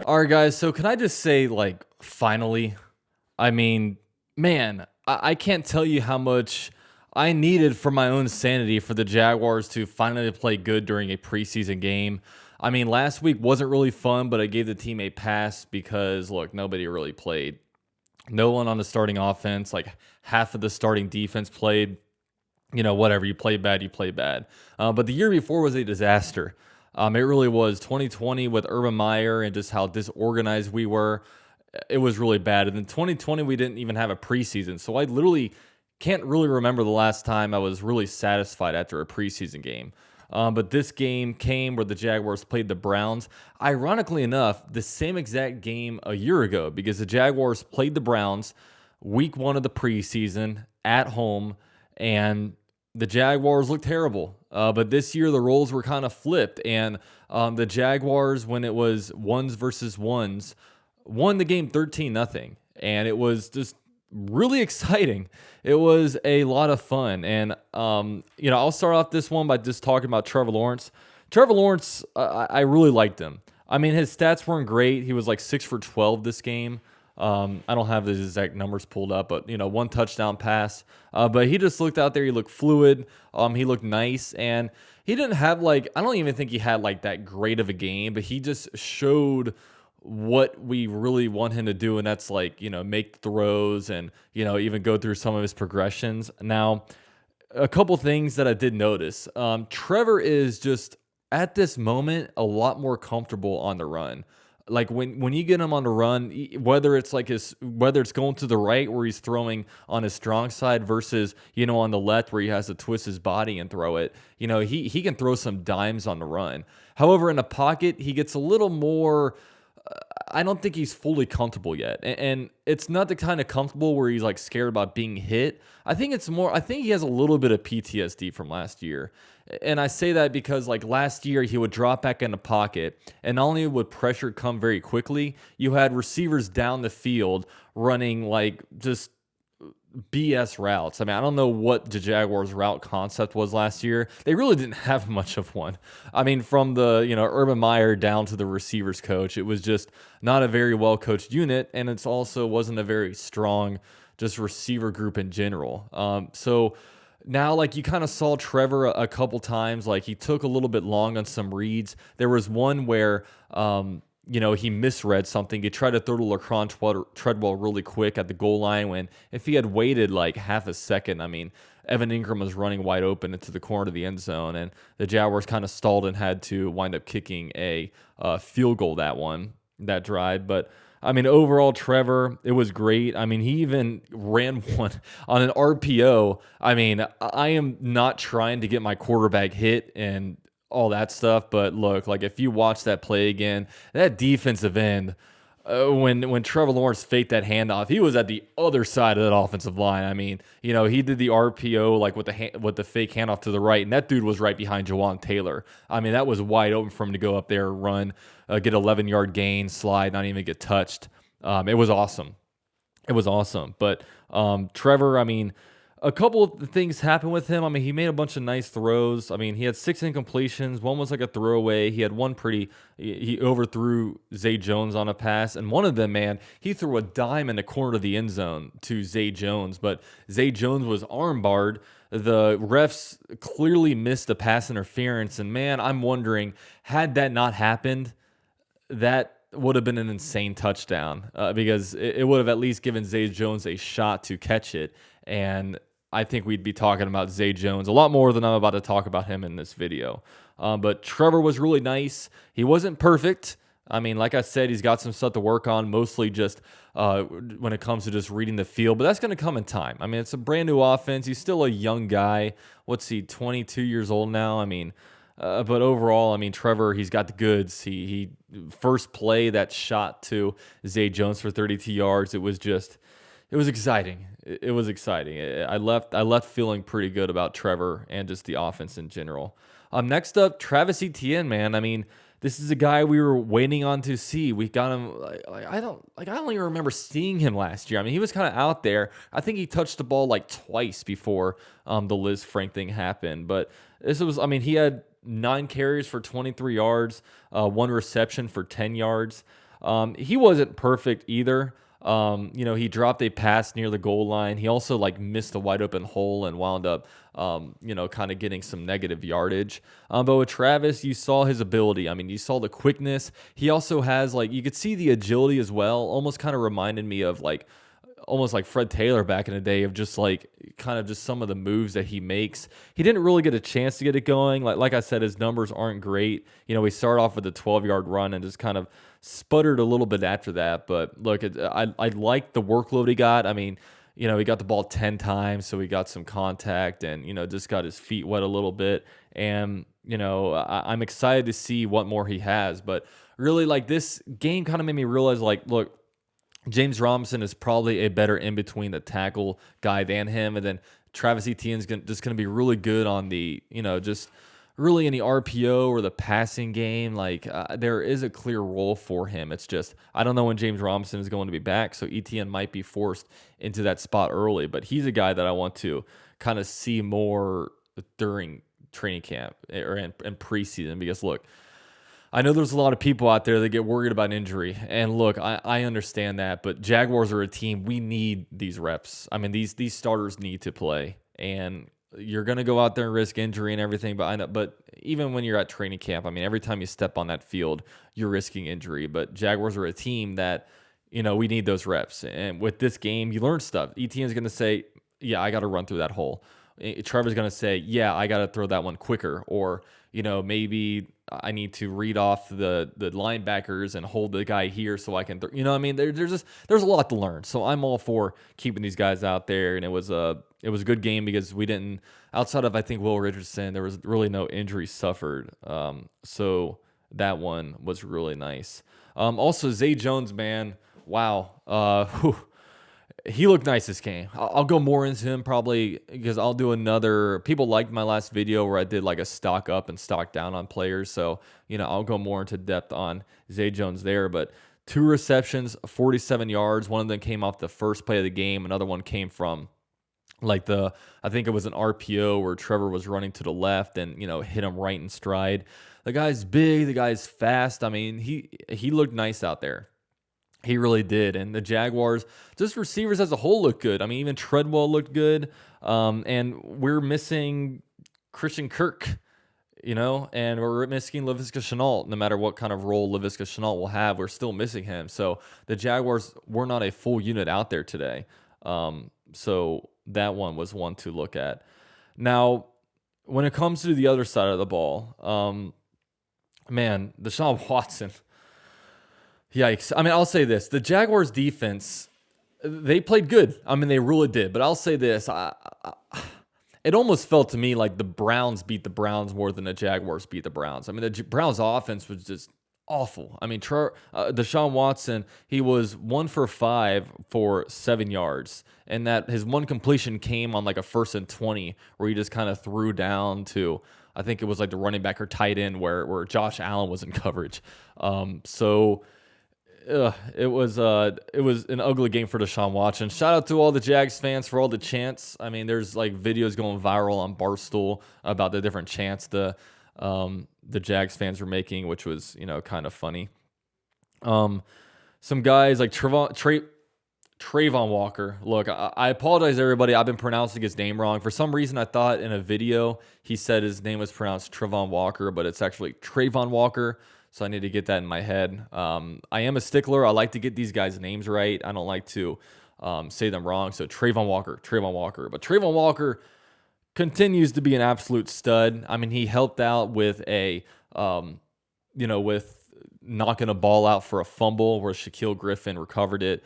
All right, guys. So can I just say, finally? I mean, man, I can't tell you how much I needed for my own sanity for the Jaguars to finally play good during a preseason game. I mean, last week wasn't really fun, but I gave the team a pass because, look, nobody really played. No one on the starting offense, like half of the starting defense played. Whatever, you play bad, you play bad. But the year before was a disaster. It really was. 2020 with Urban Meyer and just how disorganized we were, it was really bad. And then 2020, we didn't even have a preseason. So I literally can't really remember the last time I was really satisfied after a preseason game. But this game came where the Jaguars played the Browns. Ironically enough, the same exact game a year ago, because the Jaguars played the Browns week one of the preseason at home, and the Jaguars looked terrible. But this year, the roles were kind of flipped, and the Jaguars, when it was ones versus ones, won the game 13-0, and it was just really exciting. It was a lot of fun, and I'll start off this one by just talking about Trevor Lawrence. Trevor Lawrence, I really liked him. I mean, his stats weren't great. He was like 6 for 12 this game. I don't have the exact numbers pulled up, but one touchdown pass. But he just looked out there. He looked fluid. He looked nice, and he didn't have I don't even think he had that great of a game, but he just showed what we really want him to do, and that's make throws and even go through some of his progressions. Now, a couple things that I did notice. Trevor is just at this moment a lot more comfortable on the run. Like when you get him on the run, whether it's whether it's going to the right where he's throwing on his strong side versus on the left where he has to twist his body and throw it, he can throw some dimes on the run. However, in the pocket, he gets a little more. I don't think he's fully comfortable yet. And it's not the kind of comfortable where he's scared about being hit. I think he has a little bit of PTSD from last year. And I say that because last year he would drop back in the pocket, and not only would pressure come very quickly, you had receivers down the field running just BS routes. I mean, I don't know what the Jaguars' route concept was last year. They really didn't have much of one. I mean, from the Urban Meyer down to the receivers coach, it was just not a very well coached unit, and it's also wasn't a very strong just receiver group in general. So now, you kind of saw Trevor a couple times. He took a little bit long on some reads. There was one where he misread something. He tried to throw to Laquan Treadwell really quick at the goal line when if he had waited half a second, I mean, Evan Ingram was running wide open into the corner of the end zone, and the Jaguars kind of stalled and had to wind up kicking a field goal that drive. But I mean, overall, Trevor, it was great. I mean, he even ran one on an RPO. I mean, I am not trying to get my quarterback hit and all that stuff, but look, if you watch that play again, that defensive end, when Trevor Lawrence faked that handoff, he was at the other side of that offensive line. I mean, he did the RPO with the fake handoff to the right, and that dude was right behind Jawan Taylor. I mean, that was wide open for him to go up there, run, get 11-yard gain, slide, not even get touched. It was awesome. It was awesome. But Trevor, I mean, a couple of things happened with him. I mean, he made a bunch of nice throws. I mean, he had 6 incompletions. One was a throwaway. He had one he overthrew Zay Jones on a pass. And one of them, man, he threw a dime in the corner of the end zone to Zay Jones. But Zay Jones was armbarred. The refs clearly missed the pass interference. And, man, I'm wondering, had that not happened, that would have been an insane touchdown because it would have at least given Zay Jones a shot to catch it. And I think we'd be talking about Zay Jones a lot more than I'm about to talk about him in this video. But Trevor was really nice. He wasn't perfect. I mean, like I said, he's got some stuff to work on, mostly just when it comes to just reading the field. But that's going to come in time. I mean, it's a brand new offense. He's still a young guy. What's he, 22 years old now? I mean, but overall, I mean, Trevor, he's got the goods. He first play that shot to Zay Jones for 32 yards. It was exciting. It was exciting. I left feeling pretty good about Trevor and just the offense in general. Next up, Travis Etienne, man. I mean, this is a guy we were waiting on to see. We got him. I don't even remember seeing him last year. I mean, he was kind of out there. I think he touched the ball like twice before the Liz Frank thing happened. But this was, I mean, he had 9 carries for 23 yards, 1 reception for 10 yards. He wasn't perfect either. He dropped a pass near the goal line. He also like missed a wide open hole and wound up, kind of getting some negative yardage. But with Travis, you saw his ability. I mean, you saw the quickness. He also has you could see the agility as well. Almost kind of reminded me of almost like Fred Taylor back in the day, of just kind of just some of the moves that he makes. He didn't really get a chance to get it going. Like I said, his numbers aren't great. We started off with a 12-yard run and just kind of sputtered a little bit after that. But look, I like the workload he got. I mean, he got the ball 10 times, so he got some contact and, just got his feet wet a little bit. And, I'm excited to see what more he has. But really, this game kind of made me realize, look, James Robinson is probably a better in-between the tackle guy than him. And then Travis Etienne's just going to be really good on the, just really in the RPO or the passing game. There is a clear role for him. It's just, I don't know when James Robinson is going to be back, so Etienne might be forced into that spot early. But he's a guy that I want to kind of see more during training camp or in preseason, because look, I know there's a lot of people out there that get worried about injury. And look, I understand that, but Jaguars are a team. We need these reps. I mean, these starters need to play. And you're going to go out there and risk injury and everything. But even when you're at training camp, I mean, every time you step on that field, you're risking injury. But Jaguars are a team that, we need those reps. And with this game, you learn stuff. Etienne's going to say, yeah, I got to run through that hole. Trevor's going to say, yeah, I got to throw that one quicker. Or, maybe I need to read off the linebackers and hold the guy here so I can, there's a lot to learn. So I'm all for keeping these guys out there. And it was a good game because we didn't, outside of, I think, Will Richardson, there was really no injury suffered. So that one was really nice. Also, Zay Jones, man, wow. He looked nice this game. I'll go more into him probably because I'll do another. People liked my last video where I did a stock up and stock down on players. So, I'll go more into depth on Zay Jones there. But 2 receptions, 47 yards. One of them came off the first play of the game. Another one came from I think it was an RPO where Trevor was running to the left and, hit him right in stride. The guy's big. The guy's fast. I mean, he looked nice out there. He really did. And the Jaguars, just receivers as a whole, look good. I mean, even Treadwell looked good. And we're missing Christian Kirk, and we're missing Laviska Shenault. No matter what kind of role Laviska Shenault will have, we're still missing him. So the Jaguars were not a full unit out there today. So that one was one to look at. Now, when it comes to the other side of the ball, Deshaun Watson, yikes. I mean, I'll say this. The Jaguars defense, they played good. I mean, they really did. But I'll say this. It almost felt to me like the Browns beat the Browns more than the Jaguars beat the Browns. I mean, the Browns offense was just awful. I mean, Deshaun Watson, he was 1 for 5 for 7 yards. And that his one completion came on a 1st and 20 where he just kind of threw down to, I think it was the running back or tight end where Josh Allen was in coverage. It was an ugly game for Deshaun Watson. Shout out to all the Jags fans for all the chants. I mean, there's videos going viral on Barstool about the different chants the Jags fans were making, which was kind of funny. Some guys like Trayvon Walker. Look, I apologize, everybody. I've been pronouncing his name wrong. For some reason, I thought in a video he said his name was pronounced Trevon Walker, but it's actually Trayvon Walker. So I need to get that in my head. I am a stickler. I like to get these guys' names right. I don't like to say them wrong. So Trayvon Walker. But Trayvon Walker continues to be an absolute stud. I mean, he helped out with with knocking a ball out for a fumble where Shaquille Griffin recovered it.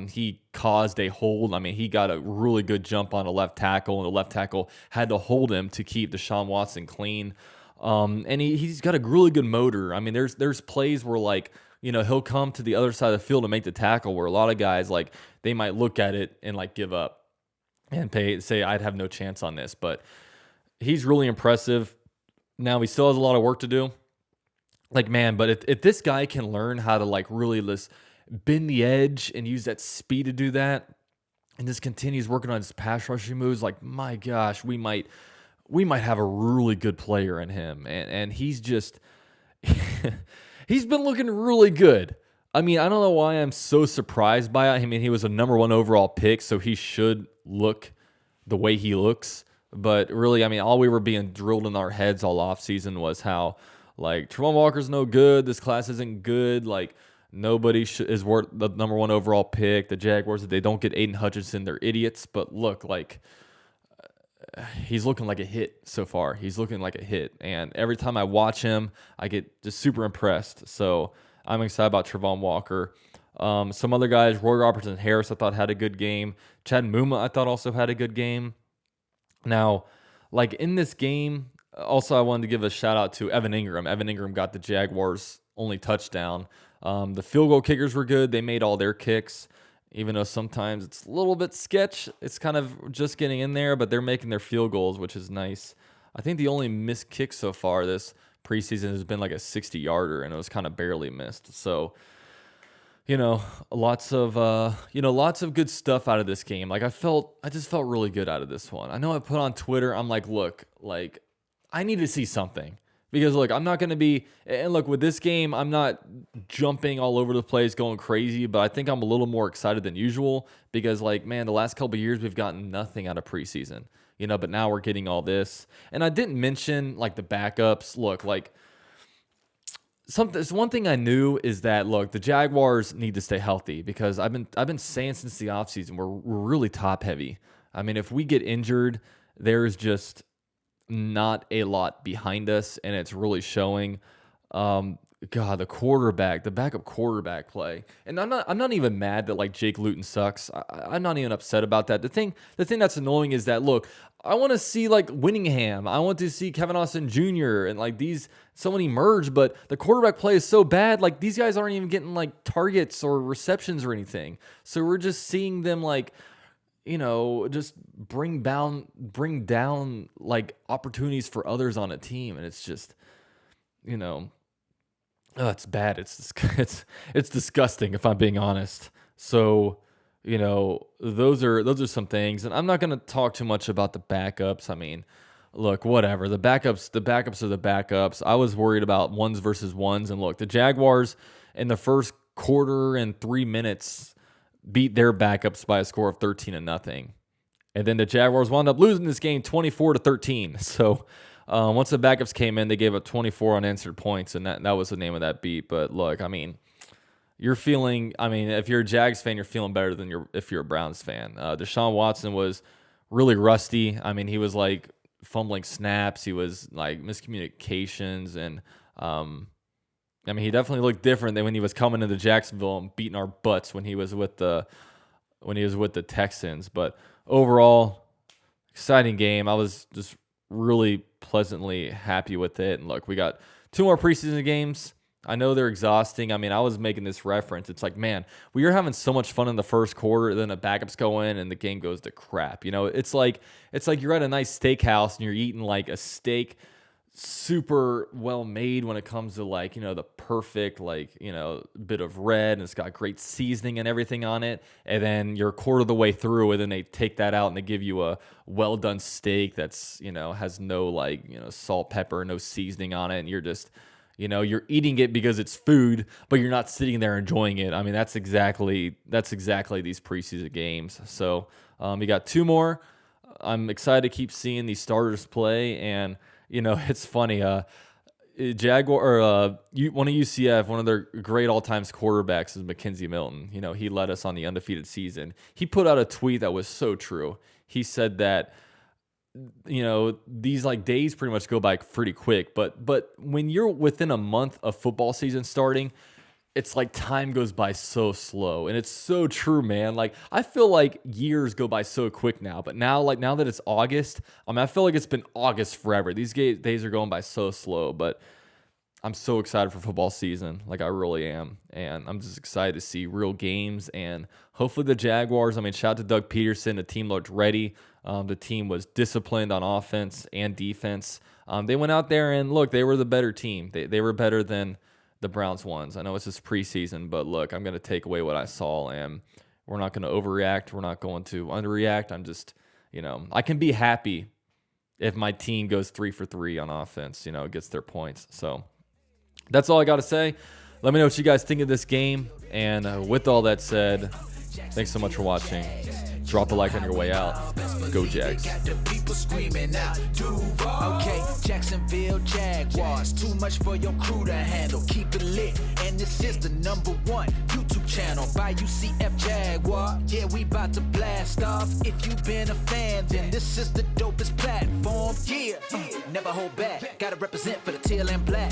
He caused a hold. I mean, he got a really good jump on a left tackle, and the left tackle had to hold him to keep Deshaun Watson clean. And he's got a really good motor. I mean, there's plays where he'll come to the other side of the field to make the tackle where a lot of guys they might look at it and give up and say I'd have no chance on this. But he's really impressive. Now he still has a lot of work to do. Like, man, but if this guy can learn how to like really just bend the edge and use that speed to do that, and just continues working on his pass rushing moves, like my gosh, we might have a really good player in him. And he's just he's been looking really good. I mean, I don't know why I'm so surprised by it. I mean, he was a number one overall pick, so he should look the way he looks. But really, I mean, all we were being drilled in our heads all offseason was how, like, Trevor Walker's no good. This class isn't good. Like, nobody is worth the number one overall pick. The Jaguars, if they don't get Aiden Hutchinson, they're idiots. But look, like, he's looking like a hit so far. He's looking like a hit. And every time I watch him, I get just super impressed. So I'm excited about Trevon Walker. Some other guys, Roy Robertson Harris, I thought had a good game. Chad Muma, I thought also had a good game. Now, like in this game, also I wanted to give a shout out to Evan Ingram. Evan Ingram got the Jaguars' only touchdown. The field goal kickers were good. They made all their kicks, even though sometimes it's a little bit sketch. It's kind of just getting in there, but they're making their field goals, which is nice. I think the only missed kick so far this preseason has been like a 60-yarder, and it was kind of barely missed. So, lots of good stuff out of this game. Like I just felt really good out of this one. I know I put on Twitter, I'm like, look, like I need to see something. Because look, I'm not going to be, and look, with this game, I'm not jumping all over the place, going crazy, but I think I'm a little more excited than usual because, like, man, the last couple of years we've gotten nothing out of preseason, but now we're getting all this. And I didn't mention like the backups. Look, like one thing I knew is that look, the Jaguars need to stay healthy because I've been saying since the offseason we're really top heavy. I mean, if we get injured, there's just not a lot behind us, and it's really showing. God, the backup quarterback play, and I'm not even mad that like Jake Luton sucks. I'm not even upset about that. The thing that's annoying is that look, I want to see like Winningham, I want to see Kevin Austin Jr. and like someone emerge, but the quarterback play is so bad. Like these guys aren't even getting like targets or receptions or anything. So we're just seeing them like, just bring down like opportunities for others on a team. And it's just, it's bad. It's disgusting if I'm being honest. So, those are some things, and I'm not going to talk too much about the backups. I mean, look, whatever. The backups are the backups. I was worried about ones versus ones, and look, the Jaguars in the first quarter and 3 minutes beat their backups by a score of 13-0. And then the Jaguars wound up losing this game 24-13. So once the backups came in, they gave up 24 unanswered points, and that was the name of that beat. But look, I mean, if you're a Jags fan, you're feeling better than if you're a Browns fan. Deshaun Watson was really rusty. I mean, he was like fumbling snaps. He was like miscommunications, and he definitely looked different than when he was coming into Jacksonville and beating our butts when he was with the Texans. But overall, exciting game. I was just really pleasantly happy with it. And look, we got 2 more preseason games. I know they're exhausting. I mean, I was making this reference. It's like, man, we were having so much fun in the first quarter, then the backups go in and the game goes to crap. It's like you're at a nice steakhouse and you're eating like a steak super well made when it comes to like, the perfect like, bit of red, and it's got great seasoning and everything on it. And then you're a quarter of the way through, and then they take that out and they give you a well done steak that's, has no like, salt, pepper, no seasoning on it. And you're just, you're eating it because it's food, but you're not sitting there enjoying it. I mean, that's exactly these preseason games. So you got 2 more. I'm excited to keep seeing these starters play. And it's funny. Jaguar, one of UCF, one of their great all-time quarterbacks is Mackenzie Milton. He led us on the undefeated season. He put out a tweet that was so true. He said that, these like days pretty much go by pretty quick, but when you're within a month of football season starting, it's like time goes by so slow. And it's so true, man. Like I feel like years go by so quick now, but now that it's August, I feel like it's been August forever. These days are going by so slow, but I'm so excited for football season. Like I really am. And I'm just excited to see real games, and hopefully the Jaguars, shout out to Doug Peterson. The team looked ready. The team was disciplined on offense and defense. They went out there and look, they were the better team. They were better than the Browns ones. I know it's just preseason, but look, I'm going to take away what I saw, and we're not going to overreact. We're not going to underreact. I'm just, I can be happy if my team goes 3 for 3 on offense, gets their points. So that's all I got to say. Let me know what you guys think of this game. And with all that said, thanks so much for watching. Drop a like on your way out. Go Jags. Okay, Jacksonville Jaguars. Too much for your crew to handle. Keep it lit, and this is the #1 YouTube channel by UCF Jaguar. Yeah, we about to blast off. If you've been a fan, then this is the dopest platform. Yeah, never hold back. Gotta represent for the teal and black.